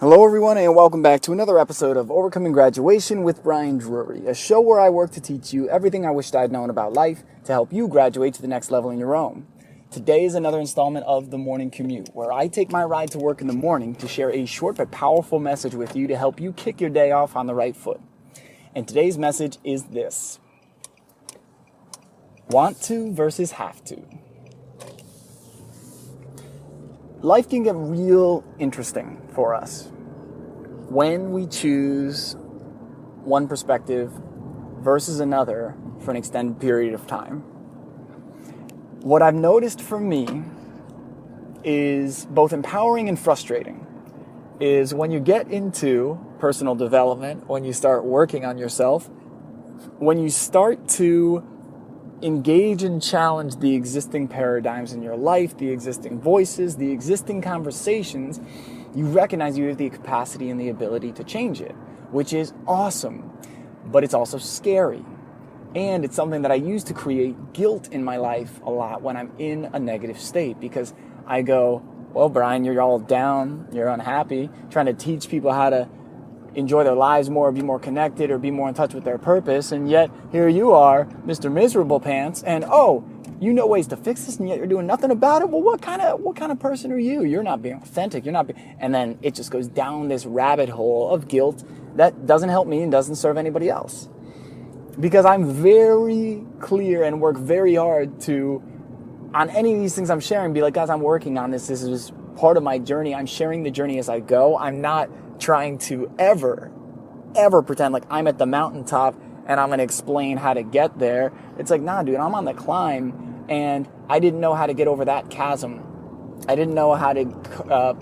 Hello everyone and welcome back to another episode of Overcoming Graduation with Brian Drury, a show where I work to teach you everything I wished I'd known about life to help you graduate to the next level in your own. Today is another installment of The Morning Commute, where I take my ride to work in the morning to share a short but powerful message with you to help you kick your day off on the right foot. And today's message is this: want to versus have to. Life can get real interesting for us when we choose one perspective versus another for an extended period of time. What I've noticed for me is both empowering and frustrating is when you get into personal development, when you start working on yourself, when you start to engage and challenge the existing paradigms in your life, the existing voices, the existing conversations, you recognize you have the capacity and the ability to change it, which is awesome, but it's also scary. And it's something that I use to create guilt in my life a lot when I'm in a negative state, because I go, well, Brian, you're all down, you're unhappy, trying to teach people how to enjoy their lives more, be more connected, or be more in touch with their purpose, and yet here you are, Mr. Miserable Pants, and you know ways to fix this, and yet you're doing nothing about it. Well, what kind of person are you? You're not being authentic. And then it just goes down this rabbit hole of guilt that doesn't help me and doesn't serve anybody else. Because I'm very clear and work very hard to, on any of these things I'm sharing, be like, guys, I'm working on this. This is part of my journey. I'm sharing the journey as I go. I'm not trying to ever pretend like I'm at the mountaintop and I'm going to explain how to get there. It's like, nah, dude, I'm on the climb, and I didn't know how to get over that chasm. I didn't know how to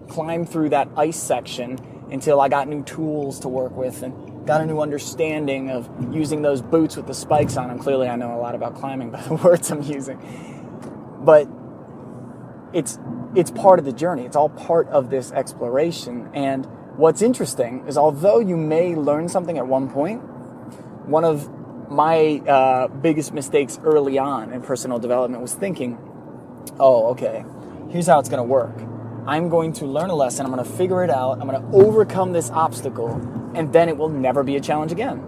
climb through that ice section until I got new tools to work with and got a new understanding of using those boots with the spikes on them. Clearly, I know a lot about climbing by the words I'm using. But it's part of the journey. It's all part of this exploration. And what's interesting is, although you may learn something at one point, one of my biggest mistakes early on in personal development was thinking, oh, okay, here's how it's going to work. I'm going to learn a lesson. I'm going to figure it out. I'm going to overcome this obstacle, and then it will never be a challenge again.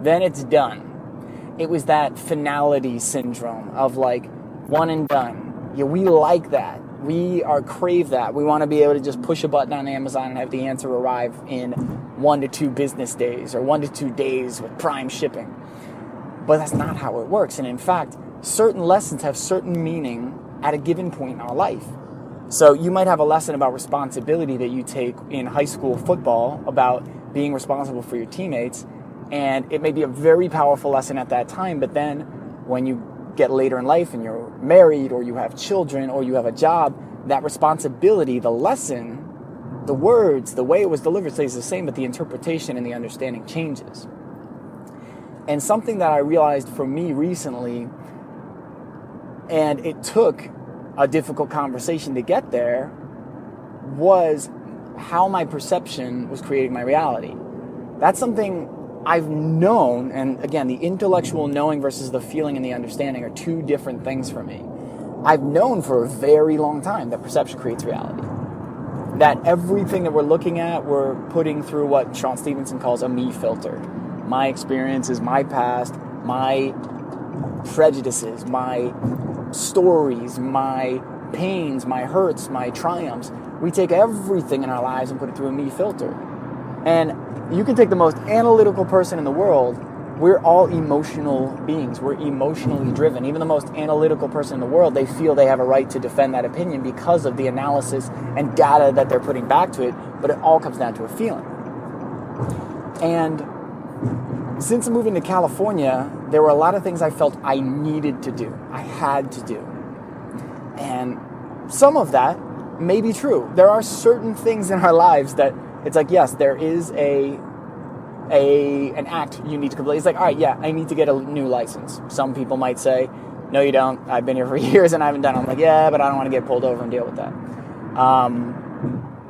Then it's done. It was that finality syndrome of like one and done. Yeah, we like that. We crave that. We want to be able to just push a button on Amazon and have the answer arrive in 1 to 2 business days or 1 to 2 days with prime shipping. But that's not how it works. And in fact, certain lessons have certain meaning at a given point in our life. So you might have a lesson about responsibility that you take in high school football about being responsible for your teammates, and it may be a very powerful lesson at that time, but then when you get later in life and you're married or you have children or you have a job, that responsibility, the lesson, the words, the way it was delivered stays the same, but the interpretation and the understanding changes. And something that I realized for me recently, and it took a difficult conversation to get there, was how my perception was creating my reality. That's something I've known, and again, the intellectual knowing versus the feeling and the understanding are two different things for me. I've known for a very long time that perception creates reality. That everything that we're looking at, we're putting through what Sean Stevenson calls a me filter. My experiences, my past, my prejudices, my stories, my pains, my hurts, my triumphs. We take everything in our lives and put it through a me filter. And you can take the most analytical person in the world. We're all emotional beings. We're emotionally driven. Even the most analytical person in the world, they feel they have a right to defend that opinion because of the analysis and data that they're putting back to it. But it all comes down to a feeling. And since moving to California, there were a lot of things I felt I needed to do. I had to do. And some of that may be true. There are certain things in our lives that it's like, yes, there is an act you need to complete. It's like, all right, yeah, I need to get a new license. Some people might say, no, you don't. I've been here for years and I haven't done it. I'm like, yeah, but I don't want to get pulled over and deal with that.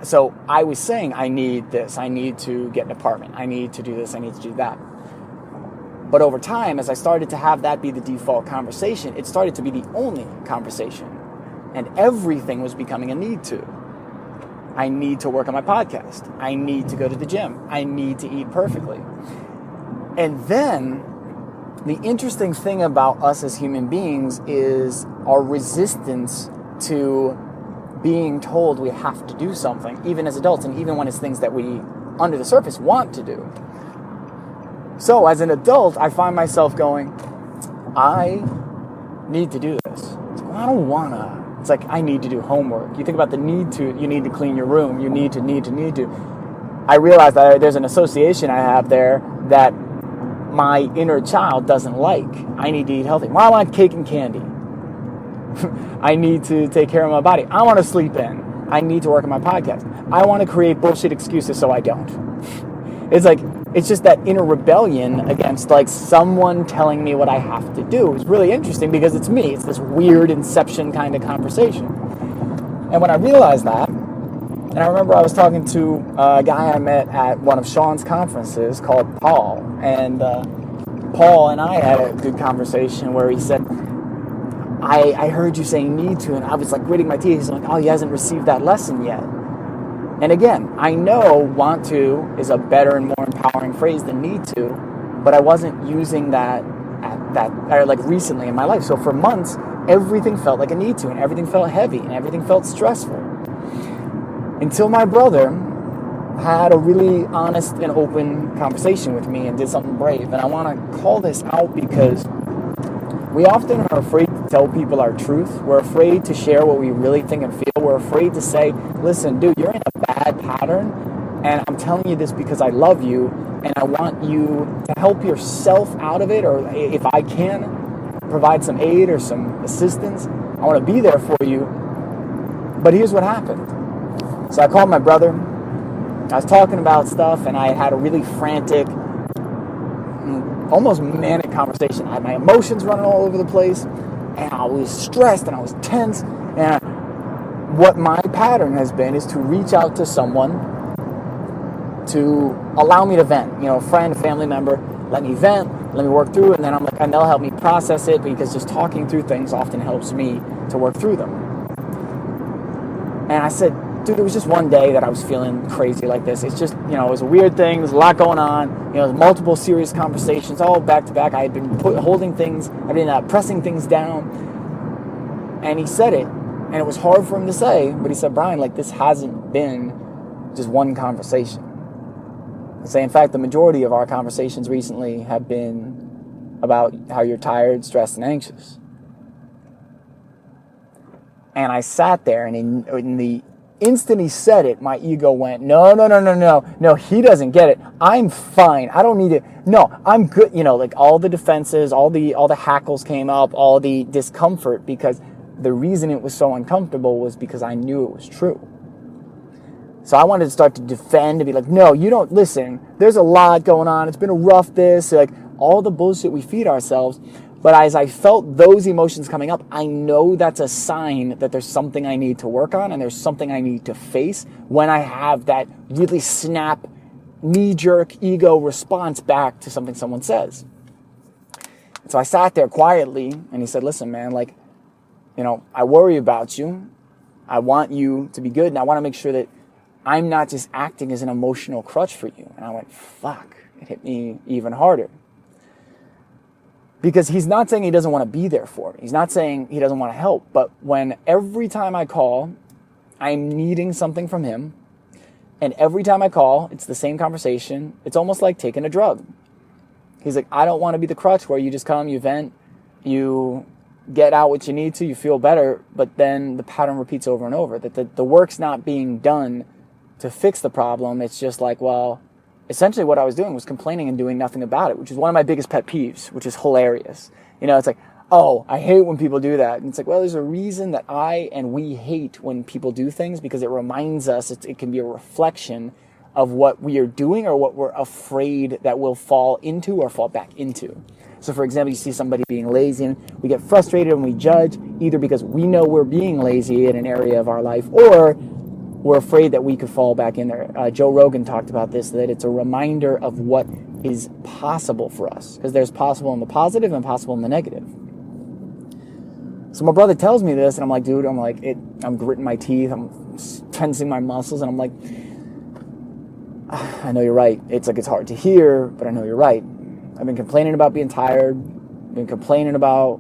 So I was saying, I need this. I need to get an apartment. I need to do this. I need to do that. But over time, as I started to have that be the default conversation, it started to be the only conversation. And everything was becoming a need to. I need to work on my podcast. I need to go to the gym. I need to eat perfectly. And then the interesting thing about us as human beings is our resistance to being told we have to do something, even as adults, and even when it's things that we, under the surface, want to do. So as an adult, I find myself going, I need to do this. It's like, well, I don't want to. It's like, I need to do homework. You think about the need to, you need to clean your room, you need to. I realize that there's an association I have there that my inner child doesn't like. I need to eat healthy. Well, I want cake and candy. I need to take care of my body. I want to sleep in. I need to work on my podcast. I want to create bullshit excuses so I don't. It's like, it's just that inner rebellion against like someone telling me what I have to do. It's really interesting because it's me. It's this weird inception kind of conversation. And when I realized that, and I remember I was talking to a guy I met at one of Sean's conferences called Paul. And Paul and I had a good conversation where he said, I heard you saying need to, and I was like gritting my teeth. He's like, oh, he hasn't received that lesson yet. And again, I know want to is a better and more empowering phrase than need to, but I wasn't using that like recently in my life. So for months, everything felt like a need to, and everything felt heavy, and everything felt stressful. Until my brother had a really honest and open conversation with me and did something brave. And I want to call this out because we often are afraid to tell people our truth. We're afraid to share what we really think and feel. We're afraid to say, listen, dude, you're in a bad pattern, and I'm telling you this because I love you, and I want you to help yourself out of it, or if I can, provide some aid or some assistance. I want to be there for you. But here's what happened. So I called my brother. I was talking about stuff, and I had a really frantic, almost manic conversation. I had my emotions running all over the place, and I was stressed, and I was tense. And what my pattern has been is to reach out to someone to allow me to vent. You know, a friend, a family member, let me vent, let me work through it, and then I'm like, and they'll help me process it, because just talking through things often helps me to work through them. And I said, dude, it was just one day that I was feeling crazy like this. It's just, it was a weird thing. There's a lot going on. There's multiple serious conversations, all back to back. I had been holding things, I've been pressing things down. And he said it, and it was hard for him to say, but he said, Brian, like, this hasn't been just one conversation. I say, in fact, the majority of our conversations recently have been about how you're tired, stressed, and anxious. And I sat there, and in the instant he said it, my ego went, no, he doesn't get it. I'm fine. I don't need it. No, I'm good. Like all the defenses, all the hackles came up, all the discomfort, because the reason it was so uncomfortable was because I knew it was true. So I wanted to start to defend and be like, no, you don't listen. There's a lot going on. It's been a rough like all the bullshit we feed ourselves. But as I felt those emotions coming up, I know that's a sign that there's something I need to work on, and there's something I need to face when I have that really snap, knee-jerk ego response back to something someone says. And so I sat there quietly, and he said, listen, man, like, I worry about you. I want you to be good, and I want to make sure that I'm not just acting as an emotional crutch for you. And I went, fuck, it hit me even harder. Because he's not saying he doesn't want to be there for me. He's not saying he doesn't want to help. But when every time I call, I'm needing something from him, and every time I call, it's the same conversation, it's almost like taking a drug. He's like, I don't want to be the crutch where you just come, you vent, you get out what you need to, you feel better, but then the pattern repeats over and over. That the work's not being done to fix the problem. It's just like, well, essentially what I was doing was complaining and doing nothing about it, which is one of my biggest pet peeves, which is hilarious. It's like, oh, I hate when people do that. And it's like, well, there's a reason that I and we hate when people do things, because it reminds us, it can be a reflection of what we are doing or what we're afraid that we'll fall into or fall back into. So for example, you see somebody being lazy, and we get frustrated and we judge, either because we know we're being lazy in an area of our life, or we're afraid that we could fall back in there. Joe Rogan talked about this, that it's a reminder of what is possible for us, because there's possible in the positive and possible in the negative. So my brother tells me this, and I'm like, dude, I'm gritting my teeth, I'm tensing my muscles, and I'm like, I know you're right. It's like, it's hard to hear, but I know you're right. I've been complaining about being tired. I've been complaining about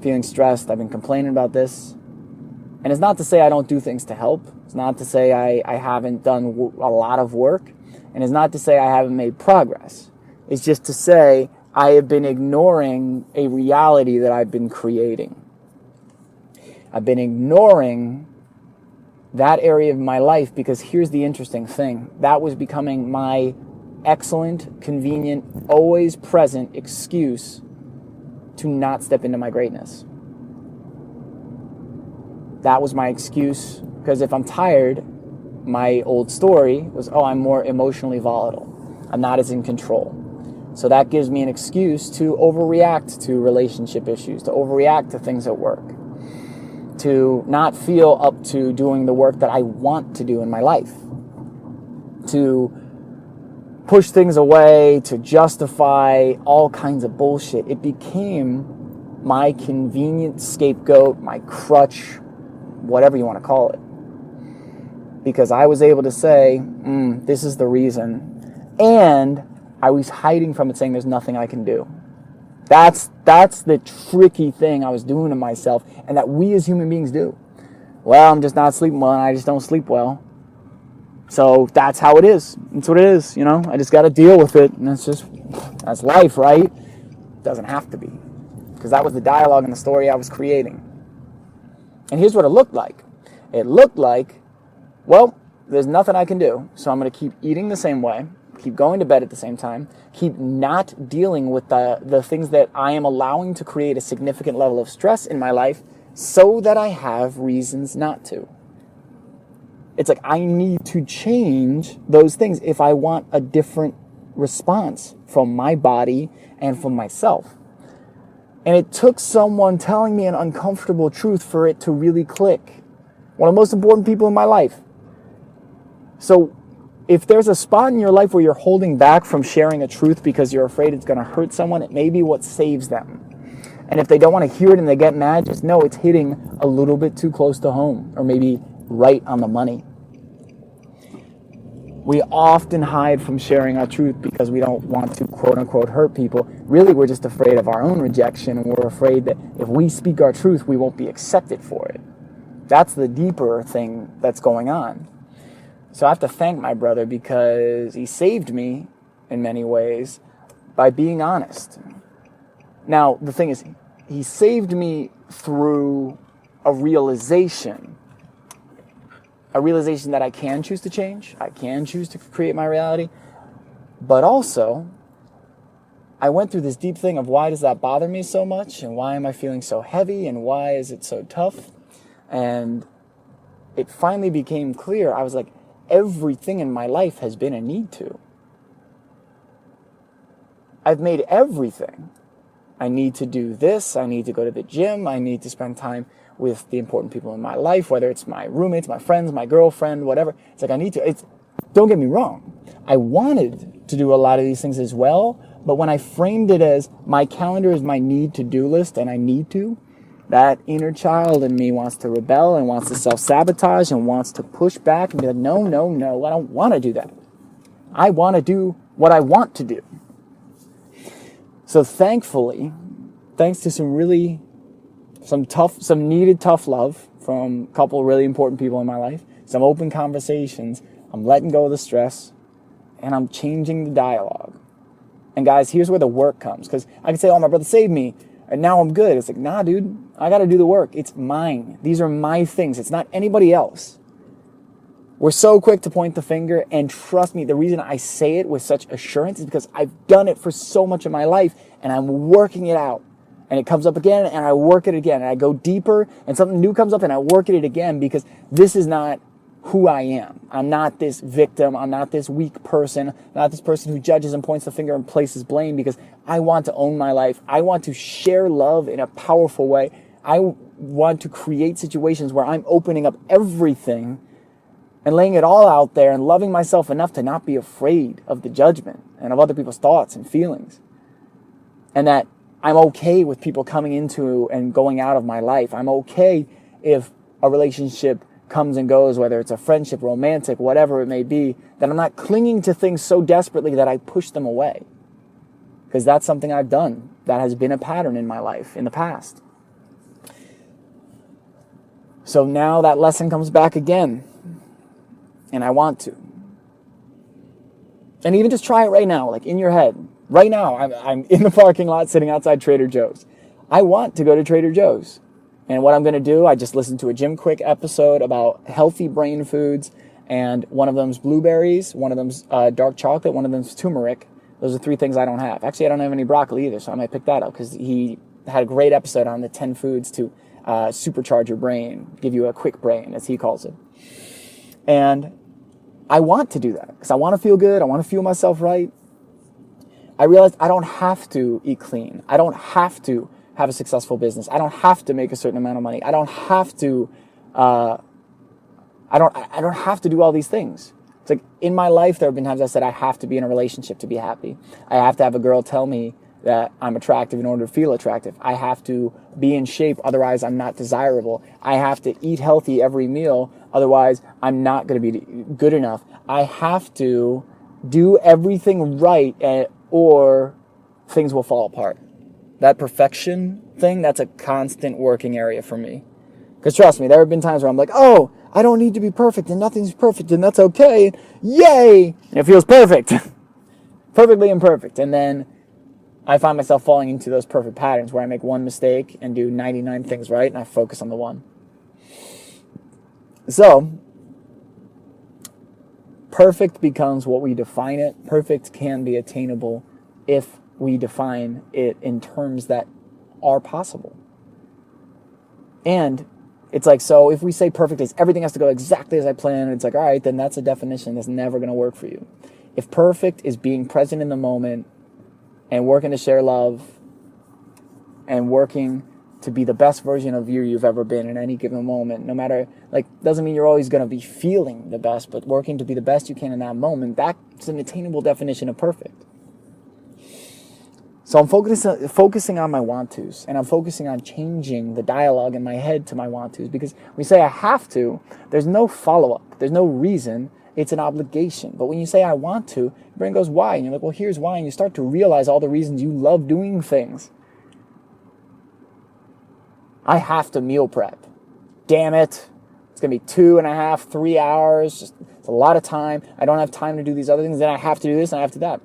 feeling stressed. I've been complaining about this. And it's not to say I don't do things to help. It's not to say I haven't done a lot of work. And it's not to say I haven't made progress. It's just to say I have been ignoring a reality that I've been creating. I've been ignoring that area of my life because here's the interesting thing. That was becoming my excellent, convenient, always present excuse to not step into my greatness. That was my excuse, because if I'm tired, my old story was, I'm more emotionally volatile. I'm not as in control. So that gives me an excuse to overreact to relationship issues, to overreact to things at work, to not feel up to doing the work that I want to do in my life, to push things away, to justify all kinds of bullshit. It became my convenient scapegoat, my crutch, whatever you want to call it. Because I was able to say, this is the reason. And I was hiding from it, saying there's nothing I can do. That's the tricky thing I was doing to myself, and that we as human beings do. Well, I'm just not sleeping well, and I just don't sleep well. So that's how it is. That's what it is, I just got to deal with it, and that's life, right? It doesn't have to be. Because that was the dialogue and the story I was creating. And here's what it looked like. It looked like, well, there's nothing I can do, so I'm going to keep eating the same way, keep going to bed at the same time, keep not dealing with the things that I am allowing to create a significant level of stress in my life so that I have reasons not to. It's like I need to change those things if I want a different response from my body and from myself. And it took someone telling me an uncomfortable truth for it to really click. One of the most important people in my life. So if there's a spot in your life where you're holding back from sharing a truth because you're afraid it's going to hurt someone, it may be what saves them. And if they don't want to hear it and they get mad, just know it's hitting a little bit too close to home, or maybe right on the money. We often hide from sharing our truth because we don't want to, quote unquote, hurt people. Really, we're just afraid of our own rejection, and we're afraid that if we speak our truth, we won't be accepted for it. That's the deeper thing that's going on. So I have to thank my brother because he saved me in many ways by being honest. Now, the thing is, he saved me through a realization that I can choose to change, I can choose to create my reality, but also, I went through this deep thing of why does that bother me so much, and why am I feeling so heavy, and why is it so tough, and it finally became clear. I was like, everything in my life has been a need to. I've made everything. I need to do this, I need to go to the gym, I need to spend time with the important people in my life, whether it's my roommates, my friends, my girlfriend, whatever. It's like I need to. Don't get me wrong. I wanted to do a lot of these things as well, but when I framed it as my calendar is my need-to-do list and I need to, that inner child in me wants to rebel and wants to self-sabotage and wants to push back and be like, no, I don't want to do that. I want to do what I want to do. So thankfully, thanks to some needed tough love from a couple of really important people in my life, some open conversations, I'm letting go of the stress, and I'm changing the dialogue. And guys, here's where the work comes. Because I can say, my brother saved me, and now I'm good. It's like, nah, dude, I got to do the work. It's mine. These are my things. It's not anybody else. We're so quick to point the finger, and trust me, the reason I say it with such assurance is because I've done it for so much of my life, and I'm working it out. And it comes up again, and I work it again. And I go deeper, and something new comes up, and I work it again, because this is not who I am. I'm not this victim. I'm not this weak person. I'm not this person who judges and points the finger and places blame, because I want to own my life. I want to share love in a powerful way. I want to create situations where I'm opening up everything and laying it all out there and loving myself enough to not be afraid of the judgment and of other people's thoughts and feelings. And that I'm okay with people coming into and going out of my life. I'm okay if a relationship comes and goes, whether it's a friendship, romantic, whatever it may be, that I'm not clinging to things so desperately that I push them away. Because that's something I've done. That has been a pattern in my life in the past. So now that lesson comes back again. And I want to. And even just try it right now, like in your head. Right now, I'm in the parking lot sitting outside Trader Joe's. I want to go to Trader Joe's. And what I'm going to do, I just listened to a Jim Quick episode about healthy brain foods. And one of them's blueberries, one of them's dark chocolate, one of them's turmeric. Those are 3 things I don't have. Actually, I don't have any broccoli either, so I might pick that up because he had a great episode on the 10 foods to supercharge your brain, give you a quick brain, as he calls it. And I want to do that because I want to feel good. I want to feel myself right. I realized I don't have to eat clean. I don't have to have a successful business. I don't have to make a certain amount of money. I don't have to. I don't have to do all these things. It's like in my life, there have been times I said I have to be in a relationship to be happy. I have to have a girl tell me that I'm attractive in order to feel attractive. I have to be in shape, otherwise I'm not desirable. I have to eat healthy every meal, otherwise I'm not going to be good enough. I have to do everything right or things will fall apart. That perfection thing, that's a constant working area for me. Because trust me, there have been times where I'm like, oh, I don't need to be perfect and nothing's perfect and that's okay. Yay! And it feels perfect. Perfectly imperfect. And then I find myself falling into those perfect patterns where I make one mistake and do 99 things right and I focus on the one. So, perfect becomes what we define it. Perfect can be attainable if we define it in terms that are possible. And it's like, so if we say perfect is everything has to go exactly as I planned, it's like, all right, then that's a definition that's never going to work for you. If perfect is being present in the moment and working to share love and working to be the best version of you've ever been in any given moment, no matter, like, doesn't mean you're always going to be feeling the best, but working to be the best you can in that moment, that's an attainable definition of perfect. So I'm focusing on my want tos, and I'm focusing on changing the dialogue in my head to my want tos, because when you say I have to, there's no follow-up, there's no reason, it's an obligation. But when you say I want to, your brain goes, why? And you're like, well, here's why, and you start to realize all the reasons you love doing things. I have to meal prep. Damn it. It's going to be 2.5, 3 hours, it's a lot of time. I don't have time to do these other things, then I have to do this and I have to do that.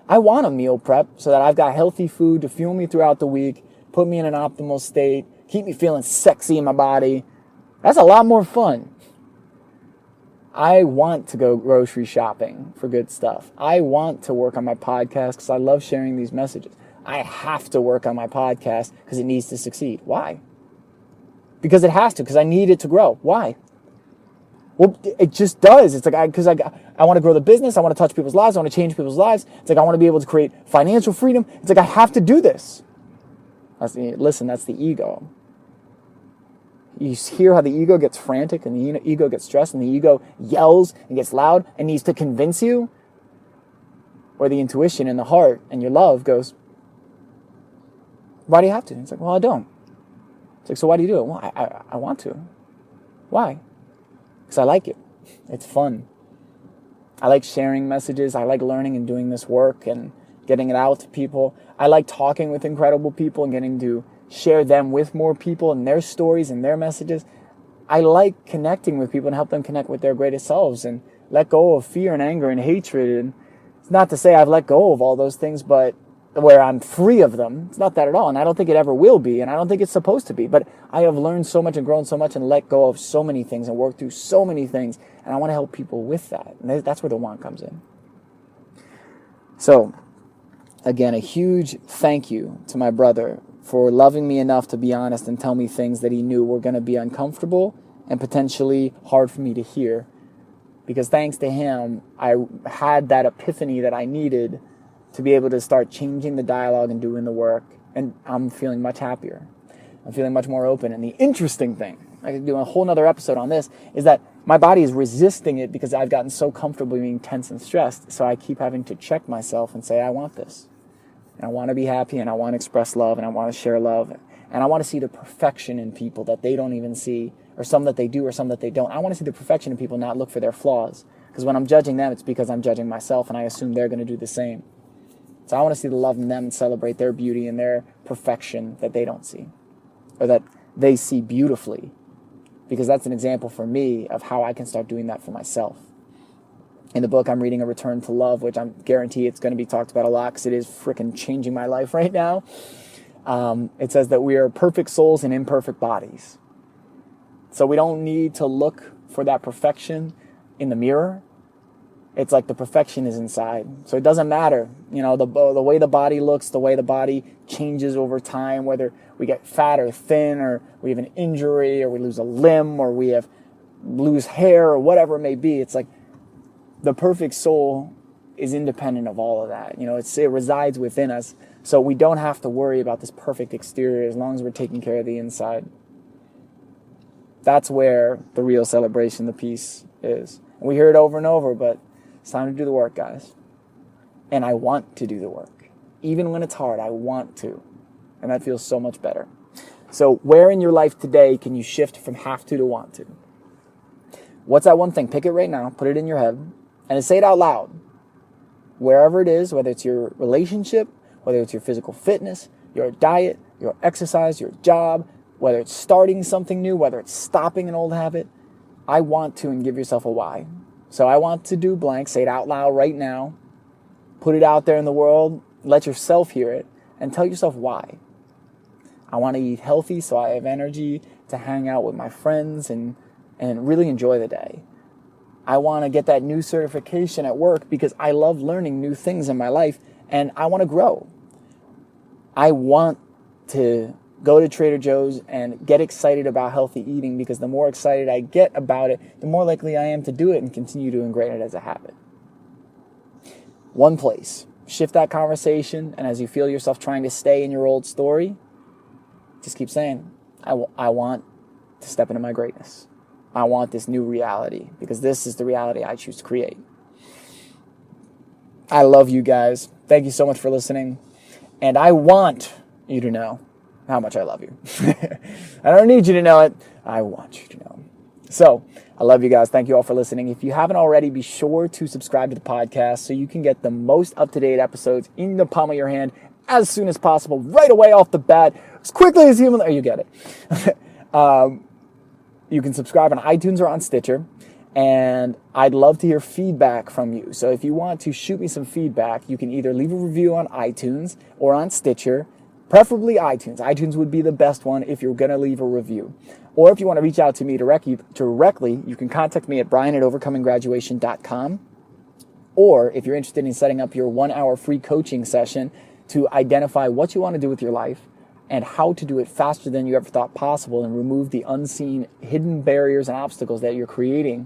I want a meal prep so that I've got healthy food to fuel me throughout the week, put me in an optimal state, keep me feeling sexy in my body. That's a lot more fun. I want to go grocery shopping for good stuff. I want to work on my podcast because I love sharing these messages. I have to work on my podcast because it needs to succeed. Why? Because it has to, because I need it to grow. Why? Well, it just does. It's like, I want to grow the business. I want to touch people's lives. I want to change people's lives. It's like, I want to be able to create financial freedom. It's like, I have to do this. That's the ego. You hear how the ego gets frantic and the ego gets stressed and the ego yells and gets loud and needs to convince you. Or the intuition and the heart and your love goes, why do you have to? And it's like, well, I don't. It's like, so why do you do it? Well, I want to. Why? Because I like it. It's fun. I like sharing messages. I like learning and doing this work and getting it out to people. I like talking with incredible people and getting to share them with more people and their stories and their messages. I like connecting with people and help them connect with their greatest selves and let go of fear and anger and hatred. And it's not to say I've let go of all those things, but where I'm free of them. It's not that at all. And I don't think it ever will be. And I don't think it's supposed to be. But I have learned so much and grown so much and let go of so many things and worked through so many things. And I want to help people with that. And that's where the want comes in. So, again, a huge thank you to my brother for loving me enough to be honest and tell me things that he knew were going to be uncomfortable and potentially hard for me to hear. Because thanks to him, I had that epiphany that I needed to be able to start changing the dialogue and doing the work. And I'm feeling much happier. I'm feeling much more open. And the interesting thing, I could do a whole nother episode on this, is that my body is resisting it because I've gotten so comfortable being tense and stressed. So I keep having to check myself and say, I want this. And I want to be happy and I want to express love and I want to share love. And I want to see the perfection in people that they don't even see or some that they do or some that they don't. I want to see the perfection in people, not look for their flaws. Because when I'm judging them, it's because I'm judging myself, and I assume they're going to do the same. So I want to see the love in them and celebrate their beauty and their perfection that they don't see, or that they see beautifully, because that's an example for me of how I can start doing that for myself. In the book, I'm reading A Return to Love, which I guarantee it's going to be talked about a lot because it is freaking changing my life right now. It says that we are perfect souls in imperfect bodies. So we don't need to look for that perfection in the mirror. It's like the perfection is inside. So it doesn't matter, the way the body looks, the way the body changes over time, whether we get fat or thin, or we have an injury, or we lose a limb, or we lose hair, or whatever it may be. It's like the perfect soul is independent of all of that. It resides within us. So we don't have to worry about this perfect exterior as long as we're taking care of the inside. That's where the real celebration, the peace is. And we hear it over and over, but it's time to do the work, guys. And I want to do the work. Even when it's hard, I want to. And that feels so much better. So where in your life today can you shift from have to want to? What's that one thing? Pick it right now. Put it in your head. And say it out loud. Wherever it is, whether it's your relationship, whether it's your physical fitness, your diet, your exercise, your job, whether it's starting something new, whether it's stopping an old habit, I want to, and give yourself a why. So I want to do blank. Say it out loud right now. Put it out there in the world. Let yourself hear it and tell yourself why. I want to eat healthy so I have energy to hang out with my friends and really enjoy the day. I want to get that new certification at work because I love learning new things in my life and I want to grow. I want to go to Trader Joe's and get excited about healthy eating because the more excited I get about it, the more likely I am to do it and continue to ingrain it as a habit. One place. Shift that conversation, and as you feel yourself trying to stay in your old story, just keep saying, I want to step into my greatness. I want this new reality because this is the reality I choose to create. I love you guys. Thank you so much for listening. And I want you to know how much I love you. I don't need you to know it. I want you to know. So I love you guys. Thank you all for listening. If you haven't already, be sure to subscribe to the podcast so you can get the most up-to-date episodes in the palm of your hand as soon as possible, right away off the bat, as quickly as humanly. Oh, you get it. You can subscribe on iTunes or on Stitcher, and I'd love to hear feedback from you. So if you want to shoot me some feedback, you can either leave a review on iTunes or on Stitcher, preferably iTunes. iTunes would be the best one if you're going to leave a review. Or if you want to reach out to me directly, you can contact me at brian@overcominggraduation.com. Or if you're interested in setting up your 1-hour free coaching session to identify what you want to do with your life, and how to do it faster than you ever thought possible and remove the unseen hidden barriers and obstacles that you're creating,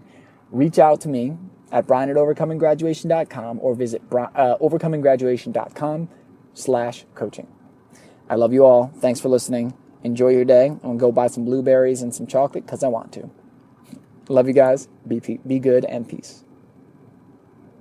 reach out to me at brian@overcominggraduation.com or visit overcominggraduation.com/coaching. I love you all. Thanks for listening. Enjoy your day. I'm going to go buy some blueberries and some chocolate because I want to. Love you guys. Be good and peace.